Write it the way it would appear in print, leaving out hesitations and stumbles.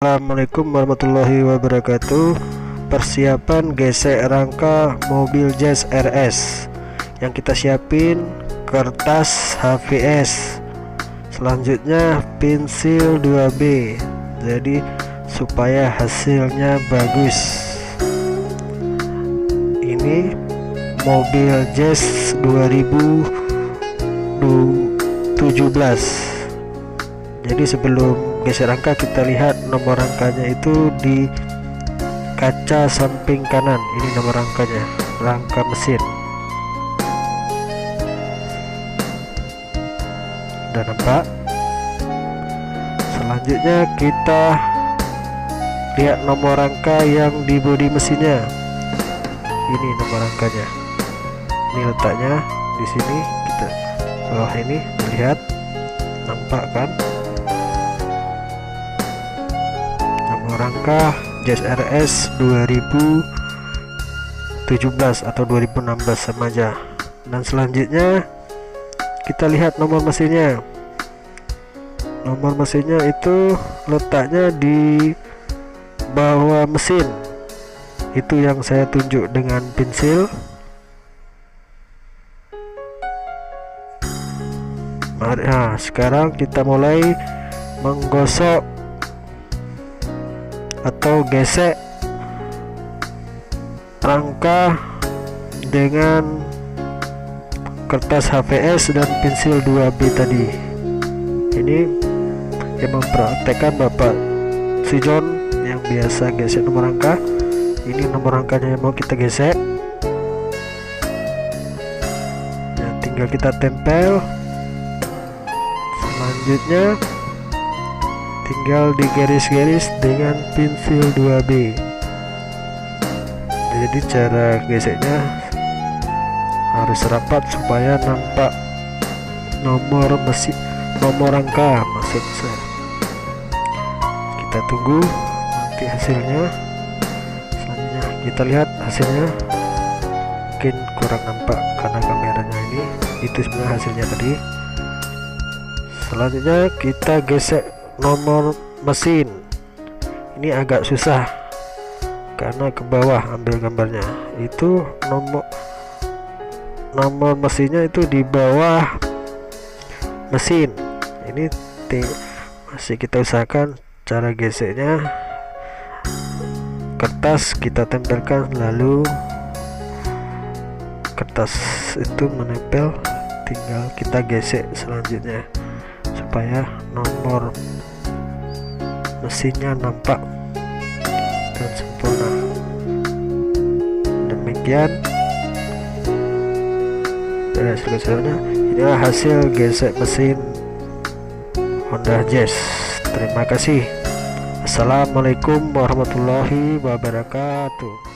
Assalamualaikum warahmatullahi wabarakatuh. Persiapan gesek rangka mobil Jazz RS. Yang kita siapin kertas HVS, selanjutnya pensil 2B, jadi supaya hasilnya bagus. Ini mobil Jazz 2017. Jadi sebelum geser rangka kita lihat nomor rangkanya itu di kaca samping kanan. Ini nomor rangkanya, rangka mesin. Udah nampak? Selanjutnya kita lihat nomor rangka yang di bodi mesinnya. Ini nomor rangkanya. Ini letaknya di sini. Kita bawah ini melihat, nampak kan? Rangka Jazz RS 2017 atau 2016 sama aja. Dan selanjutnya kita lihat nomor mesinnya. Nomor mesinnya itu letaknya di bawah mesin. Itu yang saya tunjuk dengan pensil. Nah, sekarang kita mulai menggosok atau gesek rangka dengan kertas HVS dan pensil 2B tadi. Ini yang mempraktekkan Bapak si John yang biasa gesek nomor rangka. Ini nomor rangkanya yang mau kita gesek. Ya, tinggal kita tempel. Selanjutnya tinggal digaris-garis dengan pensil 2B. Jadi cara geseknya harus rapat supaya nampak nomor mesin, nomor rangka maksud saya. Kita tunggu nanti hasilnya. Selanjutnya kita lihat hasilnya. Mungkin kurang nampak karena kameranya ini. Itu sebenarnya hasilnya tadi. Selanjutnya kita gesek nomor mesin. Ini agak susah karena ke bawah ambil gambarnya. Itu nomor mesinnya itu di bawah mesin. Ini masih kita usahakan cara geseknya. Kertas kita tempelkan, lalu kertas itu menempel, tinggal kita gesek selanjutnya supaya nomor mesinnya nampak dan sempurna. Demikian dari hasil-hasilnya. Inilah hasil gesek mesin Honda Jazz. Terima kasih. Assalamualaikum warahmatullahi wabarakatuh.